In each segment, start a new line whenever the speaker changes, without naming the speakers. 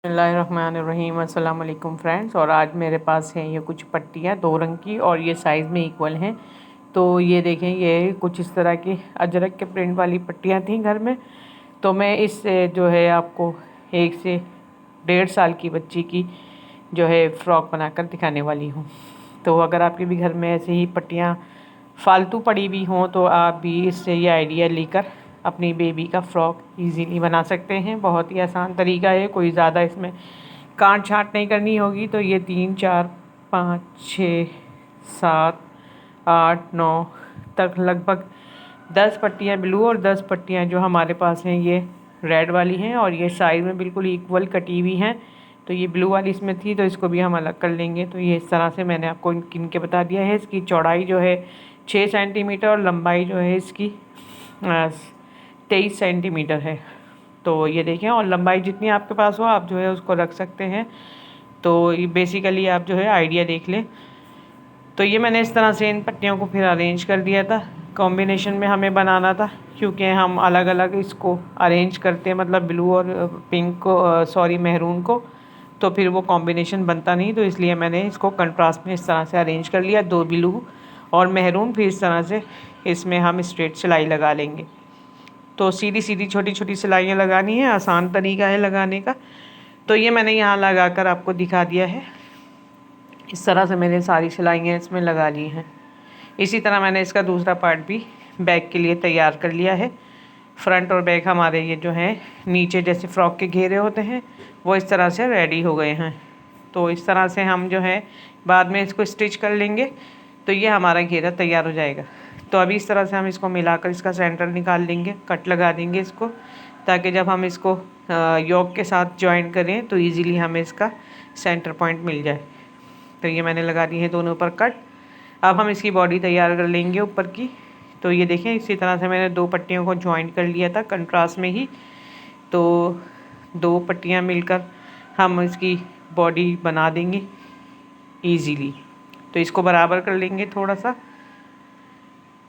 बिस्मिल्लाहिर्रहमानिर्रहीम। अस्सलाम वालेकुम फ्रेंड्स। और आज मेरे पास है ये कुछ पट्टियाँ 2 रंग की और ये साइज़ में इक्वल हैं। तो ये देखें, ये कुछ इस तरह की अजरक के प्रिंट वाली पट्टियाँ थी घर में। तो मैं इससे जो है आपको 1 से 1.5 साल की बच्ची की जो है फ़्रॉक बनाकर दिखाने वाली हूँ। तो अगर आपके भी घर में ऐसे ही पट्टियाँ फालतू पड़ी हुई हों तो आप भी इससे ये आइडिया लेकर अपनी बेबी का फ़्रॉक इजीली बना सकते हैं। बहुत ही आसान तरीका है, कोई ज़्यादा इसमें काट छाँट नहीं करनी होगी। तो ये 3 4 5 6 7 8 9 तक लगभग 10 पट्टियाँ ब्लू और 10 पट्टियाँ जो हमारे पास हैं ये रेड वाली हैं और ये साइज़ में बिल्कुल इक्वल कटी हुई हैं। तो ये ब्लू वाली इसमें थी तो इसको भी हम अलग कर लेंगे। तो ये इस तरह से मैंने आपको गिन के बता दिया है। इसकी चौड़ाई जो है 6 सेंटीमीटर और लंबाई जो है इसकी 23 सेंटीमीटर है। तो ये देखें, और लंबाई जितनी आपके पास हो आप जो है उसको रख सकते हैं। तो ये बेसिकली आप जो है आइडिया देख लें। तो ये मैंने इस तरह से इन पट्टियों को फिर अरेंज कर दिया था। कॉम्बिनेशन में हमें बनाना था क्योंकि हम अलग अलग इसको अरेंज करते हैं, मतलब ब्लू और पिंक को, सॉरी मेहरून को, तो फिर वो कॉम्बिनेशन बनता नहीं। तो इसलिए मैंने इसको कंट्रास्ट में इस तरह से अरेंज कर लिया, 2 ब्लू और मेहरून। फिर इस तरह से इसमें हम स्ट्रेट सिलाई लगा लेंगे। तो सीधी सीधी छोटी छोटी सिलाइयाँ लगानी है, आसान तरीका है लगाने का। तो ये मैंने यहाँ लगा कर आपको दिखा दिया है। इस तरह से मैंने सारी सिलाइयाँ इसमें लगा ली हैं। इसी तरह मैंने इसका दूसरा पार्ट भी बैक के लिए तैयार कर लिया है। फ्रंट और बैक हमारे ये जो हैं नीचे जैसे फ़्रॉक के घेरे होते हैं वो इस तरह से रेडी हो गए हैं। तो इस तरह से हम जो है बाद में इसको स्टिच कर लेंगे तो ये हमारा घेरा तैयार हो जाएगा। तो अभी इस तरह से हम इसको मिलाकर इसका सेंटर निकाल लेंगे, कट लगा देंगे इसको, ताकि जब हम इसको योक के साथ जॉइन करें तो इजीली हमें इसका सेंटर पॉइंट मिल जाए। तो ये मैंने लगा दी है दोनों पर कट। अब हम इसकी बॉडी तैयार कर लेंगे ऊपर की। तो ये देखें, इसी तरह से मैंने 2 पट्टियों को जॉइन कर लिया था कंट्रास्ट में ही। तो 2 पट्टियाँ मिलकर हम इसकी बॉडी बना देंगे ईज़िली। तो इसको बराबर कर लेंगे थोड़ा सा।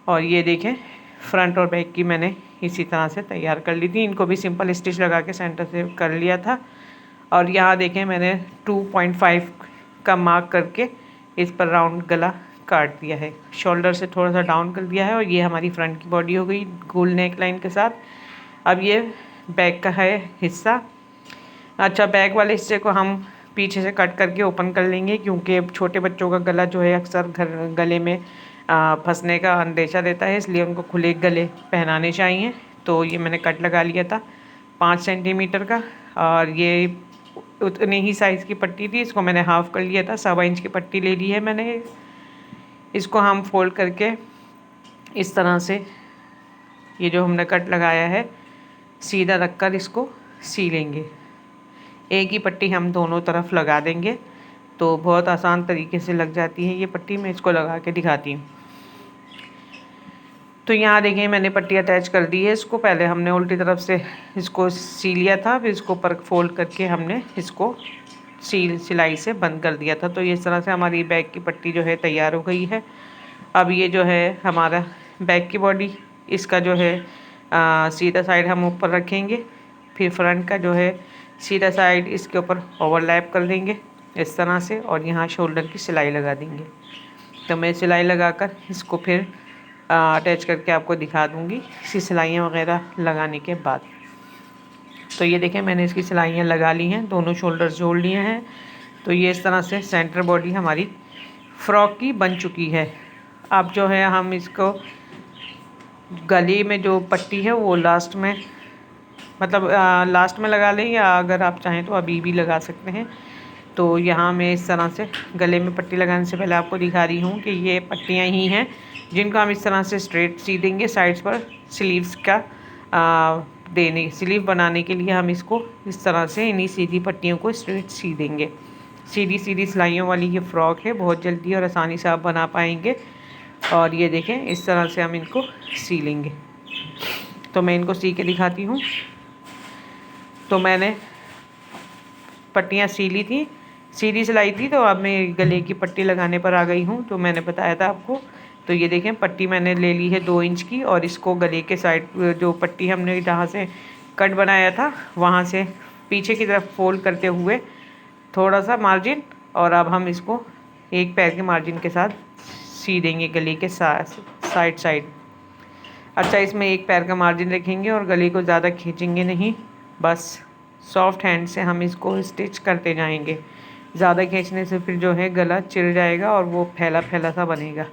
और ये देखें, फ्रंट और बैक की मैंने इसी तरह से तैयार कर ली थी। इनको भी सिंपल स्टिच लगा के सेंटर से कर लिया था। और यहाँ देखें, मैंने 2.5 का मार्क करके इस पर राउंड गला काट दिया है, शोल्डर से थोड़ा सा डाउन कर दिया है। और ये हमारी फ्रंट की बॉडी हो गई गोल नेक लाइन के साथ। अब ये बैक का है हिस्सा। अच्छा, बैक वाले हिस्से को हम पीछे से कट करके ओपन कर लेंगे क्योंकि छोटे बच्चों का गला जो है अक्सर गले में फंसने का अंदेशा रहता है, इसलिए उनको खुले गले पहनाने चाहिए। तो ये मैंने कट लगा लिया था 5 सेंटीमीटर का। और ये उतने ही साइज़ की पट्टी थी, इसको मैंने हाफ़ कर लिया था, 1.25 इंच की पट्टी ले ली है मैंने। इसको हम फोल्ड करके इस तरह से ये जो हमने कट लगाया है सीधा रखकर इसको सी लेंगे। एक ही पट्टी हम दोनों तरफ लगा देंगे तो बहुत आसान तरीके से लग जाती है ये पट्टी। मैं इसको लगा के दिखाती हूँ। तो यहाँ देखिए, मैंने पट्टी अटैच कर दी है इसको। पहले हमने उल्टी तरफ से इसको सी लिया था, फिर इसको ऊपर फोल्ड करके हमने इसको सिलाई से बंद कर दिया था। तो ये इस तरह से हमारी बैक की पट्टी जो है तैयार हो गई है। अब ये जो है हमारा बैक की बॉडी, इसका जो है सीधा साइड हम ऊपर रखेंगे, फिर फ्रंट का जो है सीधा साइड इसके ऊपर ओवरलैप कर देंगे इस तरह से, और यहाँ शोल्डर की सिलाई लगा देंगे। तो मैं सिलाई लगाकर इसको फिर अटैच करके आपको दिखा दूँगी इसकी सिलाइयाँ वगैरह लगाने के बाद। तो ये देखें, मैंने इसकी सिलाइयाँ लगा ली हैं, दोनों शोल्डर जोड़ लिए हैं। तो ये इस तरह से सेंटर बॉडी हमारी फ़्रॉक की बन चुकी है। अब जो है हम इसको गले में जो पट्टी है वो लास्ट में, मतलब लास्ट में लगा लें, या अगर आप चाहें तो अभी भी लगा सकते हैं। तो यहाँ मैं इस तरह से गले में पट्टी लगाने से पहले आपको दिखा रही हूँ कि ये पट्टियाँ ही हैं जिनको हम इस तरह से स्ट्रेट सी देंगे साइड्स पर। स्लीव्स का स्लीव बनाने के लिए हम इसको इस तरह से इन्हीं सीधी पट्टियों को स्ट्रेट सी देंगे। सीधी सीधी सिलाइयों वाली ये फ़्रॉक है, बहुत जल्दी और आसानी से आप बना पाएंगे। और ये देखें, इस तरह से हम इनको सी लेंगे। तो मैं इनको सी के दिखाती हूँ। तो मैंने पट्टियाँ सी ली थी, सीधी सिलाई थी। तो अब मैं गले की पट्टी लगाने पर आ गई हूँ। तो मैंने बताया था आपको। तो ये देखें, पट्टी मैंने ले ली है 2 इंच की, और इसको गले के साइड जो पट्टी हमने जहाँ से कट बनाया था वहाँ से पीछे की तरफ फोल्ड करते हुए थोड़ा सा मार्जिन, और अब हम इसको एक पैर के मार्जिन के साथ सी देंगे गले के साइड साइड। अच्छा, इसमें एक पैर का मार्जिन रखेंगे और गले को ज़्यादा खींचेंगे नहीं, बस सॉफ्ट हैंड से हम इसको स्टिच करते जाएंगे। ज़्यादा खींचने से फिर जो है गला चिर जाएगा और वो फैला फैला सा बनेगा।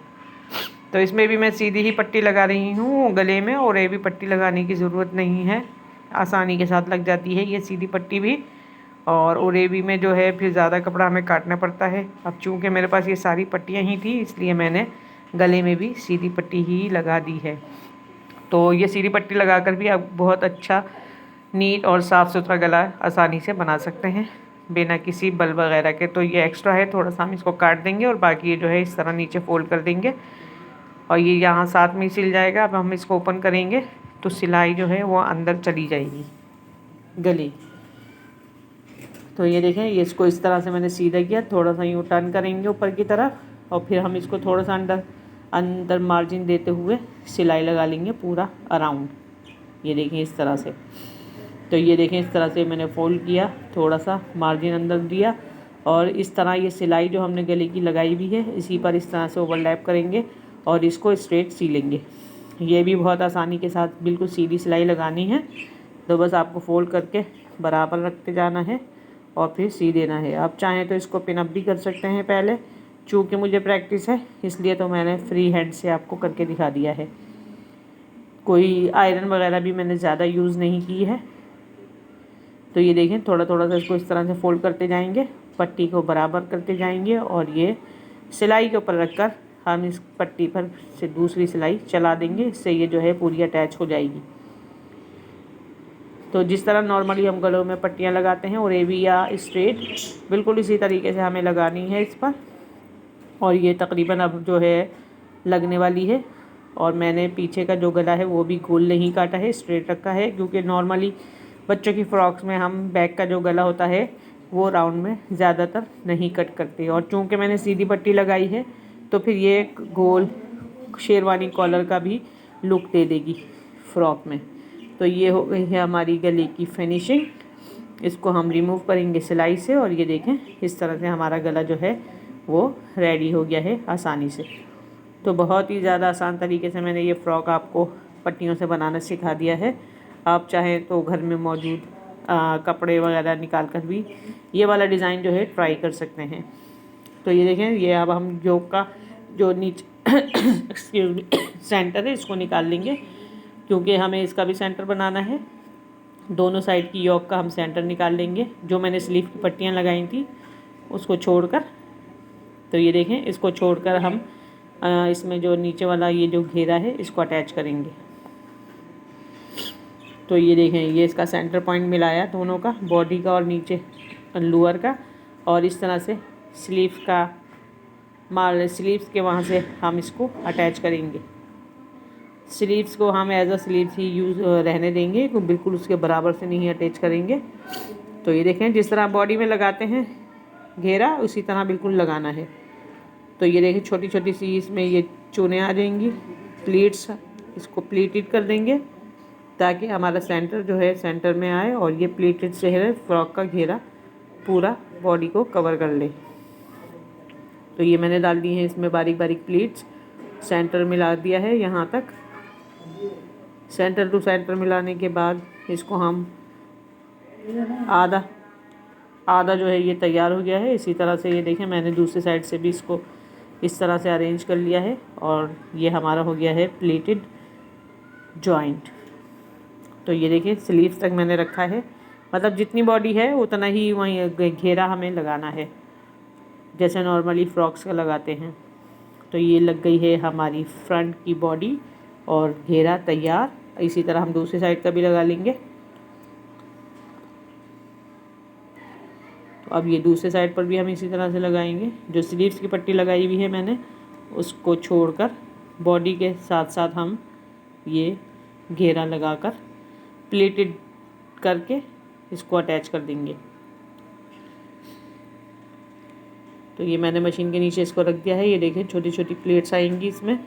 तो इसमें भी मैं सीधी ही पट्टी लगा रही हूँ गले में, और ये भी पट्टी लगाने की ज़रूरत नहीं है, आसानी के साथ लग जाती है ये सीधी पट्टी भी। और ओरेबी में जो है फिर ज़्यादा कपड़ा हमें काटना पड़ता है। अब चूँकि मेरे पास ये सारी पट्टियाँ ही थी, इसलिए मैंने गले में भी सीधी पट्टी ही लगा दी है। तो ये सीधी पट्टी लगाकर भी आप बहुत अच्छा नीट और साफ़ सुथरा गला आसानी से बना सकते हैं बिना किसी बल वगैरह के। तो ये एक्स्ट्रा है, थोड़ा सा हम इसको काट देंगे और बाकी ये जो है इस तरह नीचे फोल्ड कर देंगे और ये यहाँ साथ में ही सिल जाएगा। अब हम इसको ओपन करेंगे तो सिलाई जो है वो अंदर चली जाएगी गले। तो ये देखें, ये इसको इस तरह से मैंने सीधा किया, थोड़ा सा यूँ टर्न करेंगे ऊपर की तरफ और फिर हम इसको थोड़ा सा अंदर मार्जिन देते हुए सिलाई लगा लेंगे पूरा अराउंड। ये देखें इस तरह से। तो ये देखें इस तरह से मैंने फोल्ड किया, थोड़ा सा मार्जिन अंदर दिया और इस तरह ये सिलाई जो हमने गले की लगाई हुई है इसी पर इस तरह से ओवरलैप करेंगे और इसको स्ट्रेट सी लेंगे। ये भी बहुत आसानी के साथ बिल्कुल सीधी सिलाई लगानी है। तो बस आपको फोल्ड करके बराबर रखते जाना है और फिर सी देना है। आप चाहें तो इसको पिन अप भी कर सकते हैं पहले, चूँकि मुझे प्रैक्टिस है इसलिए तो मैंने फ्री हैंड से आपको करके दिखा दिया है। कोई आयरन वगैरह भी मैंने ज़्यादा यूज़ नहीं की है। तो ये देखें, थोड़ा थोड़ा सा इसको इस तरह से फोल्ड करते जाएंगे, पट्टी को बराबर करते जाएंगे और ये सिलाई के ऊपर रखकर हम इस पट्टी पर से दूसरी सिलाई चला देंगे। इससे ये जो है पूरी अटैच हो जाएगी। तो जिस तरह नॉर्मली हम गलों में पट्टियाँ लगाते हैं और ये भी या स्ट्रेट, बिल्कुल इसी तरीके से हमें लगानी है इस पर। और ये तकरीबन अब जो है लगने वाली है। और मैंने पीछे का जो गला है वो भी गोल नहीं काटा है, स्ट्रेट रखा है, क्योंकि नॉर्मली बच्चों की फ्रॉक्स में हम बैक का जो गला होता है वो राउंड में ज़्यादातर नहीं कट करते। और चूँकि मैंने सीधी पट्टी लगाई है तो फिर ये गोल शेरवानी कॉलर का भी लुक दे देगी फ्रॉक में। तो ये हो गई है हमारी गले की फिनिशिंग। इसको हम रिमूव करेंगे सिलाई से और ये देखें इस तरह से हमारा गला जो है वो रेडी हो गया है आसानी से। तो बहुत ही ज़्यादा आसान तरीके से मैंने ये फ़्रॉक आपको पट्टियों से बनाना सिखा दिया है। आप चाहें तो घर में मौजूद कपड़े वगैरह निकाल कर भी ये वाला डिज़ाइन जो है ट्राई कर सकते हैं। तो ये देखें, ये अब हम योक का जो नीचे एक्सक्यूज़ मी सेंटर है इसको निकाल लेंगे, क्योंकि हमें इसका भी सेंटर बनाना है। दोनों साइड की योक का हम सेंटर निकाल लेंगे, जो मैंने स्लीव की पट्टियाँ लगाई थी उसको छोड़कर। तो ये देखें, इसको छोड़कर हम इसमें जो नीचे वाला ये जो घेरा है इसको अटैच करेंगे। तो ये देखें, ये इसका सेंटर पॉइंट मिलाया दोनों का, बॉडी का और नीचे लोअर का, और इस तरह से स्लीव्स के वहाँ से हम इसको अटैच करेंगे। स्लीव्स को हम एज अ स्लीव्स ही यूज़ रहने देंगे, तो बिल्कुल उसके बराबर से नहीं अटैच करेंगे। तो ये देखें, जिस तरह बॉडी में लगाते हैं घेरा उसी तरह बिल्कुल लगाना है। तो ये देखें, छोटी छोटी सी इसमें ये चूनें आ जाएंगी, प्लीट्स, इसको प्लीटेड कर देंगे ताकि हमारा सेंटर जो है सेंटर में आए और ये प्लीटेड से है फ्रॉक का घेरा पूरा बॉडी को कवर कर ले। तो ये मैंने डाल दी है इसमें बारीक बारीक प्लीट्स, सेंटर मिला दिया है यहाँ तक। सेंटर टू सेंटर मिलाने के बाद इसको हम आधा जो है ये तैयार हो गया है। इसी तरह से ये देखें, मैंने दूसरी साइड से भी इसको इस तरह से अरेंज कर लिया है और ये हमारा हो गया है प्लीटेड जॉइंट। तो ये देखिए, स्लीव्स तक मैंने रखा है, मतलब जितनी बॉडी है उतना ही वहीं घेरा हमें लगाना है, जैसे नॉर्मली फ्रॉक्स का लगाते हैं। तो ये लग गई है हमारी फ्रंट की बॉडी और घेरा तैयार। इसी तरह हम दूसरी साइड का भी लगा लेंगे। तो अब ये दूसरे साइड पर भी हम इसी तरह से लगाएंगे। जो स्लीव्स की पट्टी लगाई हुई है मैंने उसको छोड़कर बॉडी के साथ साथ हम ये घेरा लगाकर प्लेटेड करके इसको अटैच कर देंगे। तो ये मैंने मशीन के नीचे इसको रख दिया है। ये देखें, छोटी छोटी प्लेट्स आएंगी इसमें।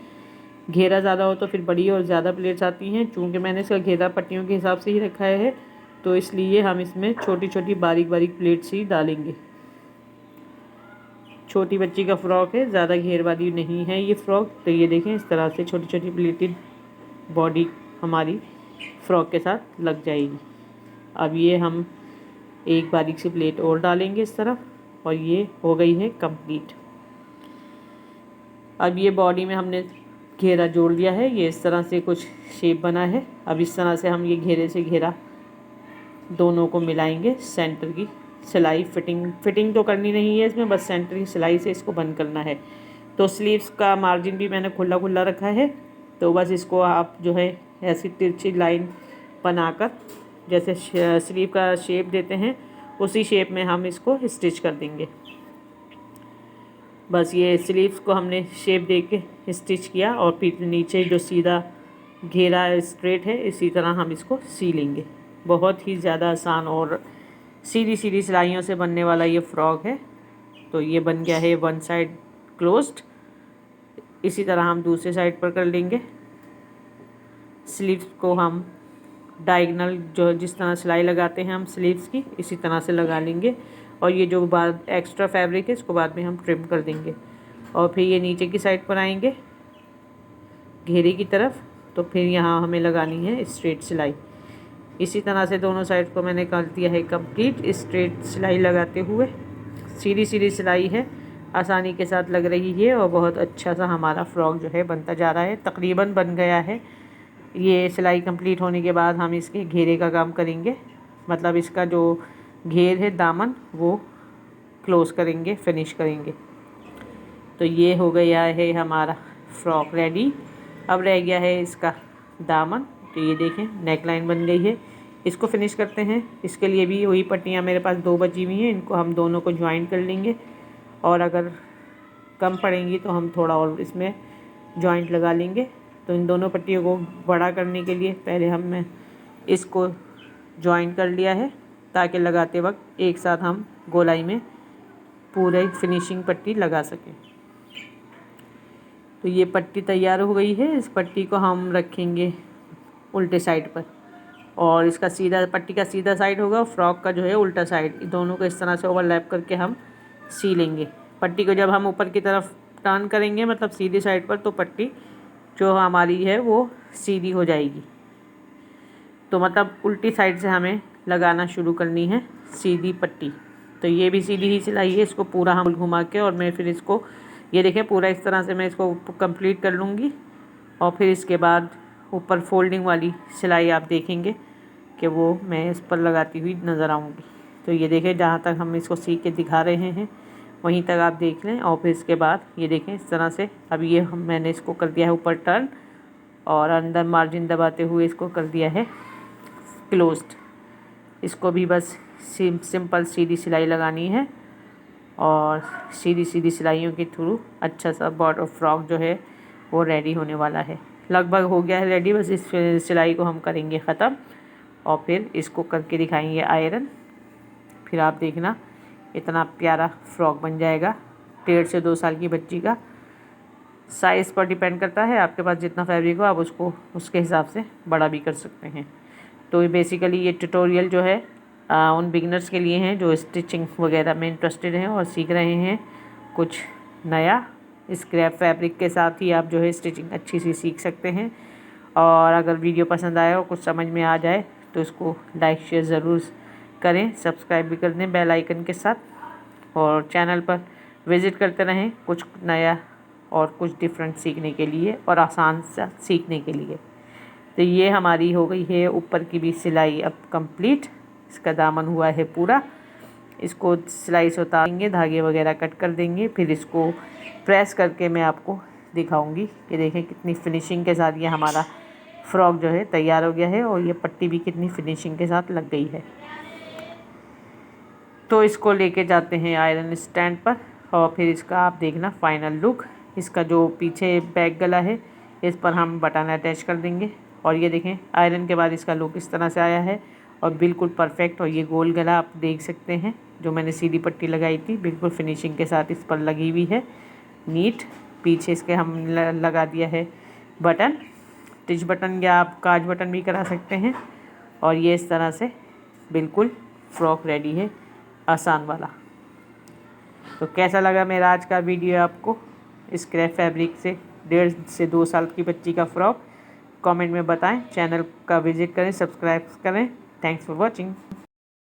घेरा ज़्यादा हो तो फिर बड़ी और ज़्यादा प्लेट्स आती हैं। चूँकि मैंने इसका घेरा पट्टियों के हिसाब से ही रखा है तो इसलिए हम इसमें छोटी छोटी बारीक बारीक प्लेट्स ही डालेंगे। छोटी बच्ची का फ्रॉक है, ज़्यादा घेर वाली नहीं है ये फ़्रॉक। तो ये देखें इस तरह से छोटी छोटी प्लेटेड बॉडी हमारी फ़्रॉक के साथ लग जाएगी। अब ये हम एक बारीक सी प्लेट और डालेंगे इस तरफ, और ये हो गई है कंप्लीट। अब ये बॉडी में हमने घेरा जोड़ दिया है, ये इस तरह से कुछ शेप बना है। अब इस तरह से हम ये घेरे से घेरा दोनों को मिलाएंगे। सेंटर की सिलाई फिटिंग तो करनी नहीं है इसमें, बस सेंटर की सिलाई से इसको बंद करना है। तो स्लीव्स का मार्जिन भी मैंने खुला खुला रखा है, तो बस इसको आप जो है ऐसी तिरछी लाइन बनाकर जैसे स्लीव का शेप देते हैं उसी शेप में हम इसको स्टिच कर देंगे। बस ये स्लीव्स को हमने शेप दे के स्टिच किया, और फिर नीचे जो सीधा घेरा स्ट्रेट है इसी तरह हम इसको सी लेंगे। बहुत ही ज़्यादा आसान और सीधी सीधी सिलाइयों से बनने वाला ये फ़्रॉक है। तो ये बन गया है वन साइड क्लोज्ड। इसी तरह हम दूसरे साइड पर कर लेंगे। स्लीव्स को हम डायगोनल जो जिस तरह सिलाई लगाते हैं हम स्लीव्स की, इसी तरह से लगा लेंगे। और ये जो बाद एक्स्ट्रा फैब्रिक है इसको बाद में हम ट्रिम कर देंगे। और फिर ये नीचे की साइड पर आएंगे घेरे की तरफ, तो फिर यहाँ हमें लगानी है स्ट्रेट सिलाई। इसी तरह से दोनों साइड को मैंने कर दिया है कंप्लीट स्ट्रेट सिलाई लगाते हुए। सीधी सीधी सिलाई है, आसानी के साथ लग रही है, और बहुत अच्छा सा हमारा फ़्रॉक जो है बनता जा रहा है। तकरीबन बन गया है। ये सिलाई कंप्लीट होने के बाद हम इसके घेरे का काम करेंगे, मतलब इसका जो घेर है दामन वो क्लोज़ करेंगे, फिनिश करेंगे। तो ये हो गया है हमारा फ़्रॉक रेडी। अब रह गया है इसका दामन। तो ये देखें नेक लाइन बन गई है, इसको फिनिश करते हैं। इसके लिए भी वही पट्टियाँ मेरे पास 2 बची हुई हैं, इनको हम दोनों को ज्वाइन कर लेंगे। और अगर कम पड़ेंगी तो हम थोड़ा और इसमें जॉइंट लगा लेंगे। तो इन दोनों पट्टियों को बड़ा करने के लिए पहले हमने इसको जॉइन कर लिया है, ताकि लगाते वक्त एक साथ हम गोलाई में पूरे फिनिशिंग पट्टी लगा सकें। तो ये पट्टी तैयार हो गई है। इस पट्टी को हम रखेंगे उल्टे साइड पर, और इसका सीधा पट्टी का सीधा साइड होगा, फ्रॉक का जो है उल्टा साइड। दोनों को इस तरह से ओवरलैप करके हम सी लेंगे। पट्टी को जब हम ऊपर की तरफ टर्न करेंगे, मतलब सीधी साइड पर, तो पट्टी जो हमारी है वो सीधी हो जाएगी। तो मतलब उल्टी साइड से हमें लगाना शुरू करनी है सीधी पट्टी। तो ये भी सीधी ही सिलाई है, इसको पूरा हम घुमा के, और मैं फिर इसको ये देखें पूरा इस तरह से मैं इसको कंप्लीट कर लूँगी। और फिर इसके बाद ऊपर फोल्डिंग वाली सिलाई आप देखेंगे कि वो मैं इस पर लगाती हुई नज़र आऊँगी। तो ये देखें जहाँ तक हम इसको सी के दिखा रहे हैं वहीं तक आप देख लें। और फिर इसके बाद ये देखें इस तरह से अब ये मैंने इसको कर दिया है ऊपर टर्न, और अंदर मार्जिन दबाते हुए इसको कर दिया है क्लोज्ड। इसको भी बस सिंपल सीधी सिलाई लगानी है, और सीधी सीधी सिलाइयों के थ्रू अच्छा सा बॉर्डर फ्रॉक जो है वो रेडी होने वाला है। लगभग हो गया है रेडी, बस इस सिलाई को हम करेंगे ख़त्म, और फिर इसको करके दिखाएंगे आयरन। फिर आप देखना इतना प्यारा फ्रॉक बन जाएगा। 1.5 से 2 साल की बच्ची का साइज़ पर डिपेंड करता है, आपके पास जितना फैब्रिक हो आप उसको उसके हिसाब से बड़ा भी कर सकते हैं। तो बेसिकली ये ट्यूटोरियल जो है उन बिगिनर्स के लिए हैं जो स्टिचिंग वगैरह में इंटरेस्टेड हैं और सीख रहे हैं कुछ नया। स्क्रैप फैब्रिक के साथ ही आप जो है स्टिचिंग अच्छी सी सीख सकते हैं। और अगर वीडियो पसंद आए और कुछ समझ में आ जाए तो इसको लाइक शेयर ज़रूर करें, सब्सक्राइब भी कर दें बेल आइकन के साथ, और चैनल पर विज़िट करते रहें कुछ नया और कुछ डिफरेंट सीखने के लिए और आसान सा सीखने के लिए। तो ये हमारी हो गई है ऊपर की भी सिलाई अब कंप्लीट। इसका दामन हुआ है पूरा। इसको सिलाई से उतारेंगे, धागे वगैरह कट कर देंगे, फिर इसको प्रेस करके मैं आपको दिखाऊंगी कि देखें कितनी फिनिशिंग के साथ ये हमारा फ्रॉक जो है तैयार हो गया है, और ये पट्टी भी कितनी फिनिशिंग के साथ लग गई है। तो इसको लेके जाते हैं आयरन स्टैंड पर, और फिर इसका आप देखना फाइनल लुक। इसका जो पीछे बैक गला है इस पर हम बटन अटैच कर देंगे, और ये देखें आयरन के बाद इसका लुक इस तरह से आया है और बिल्कुल परफेक्ट। और ये गोल गला आप देख सकते हैं जो मैंने सीधी पट्टी लगाई थी बिल्कुल फिनिशिंग के साथ इस पर लगी हुई है नीट। पीछे इसके हम लगा दिया है बटन, टिच बटन या आप काज बटन भी करा सकते हैं। और ये इस तरह से बिल्कुल फ्रॉक रेडी है, आसान वाला। तो कैसा लगा मेरा आज का वीडियो आपको, स्क्रैप फैब्रिक से 1.5 से 2 साल की बच्ची का फ्रॉक? कमेंट में बताएं। चैनल का विजिट करें, सब्सक्राइब करें। Thanks for watching.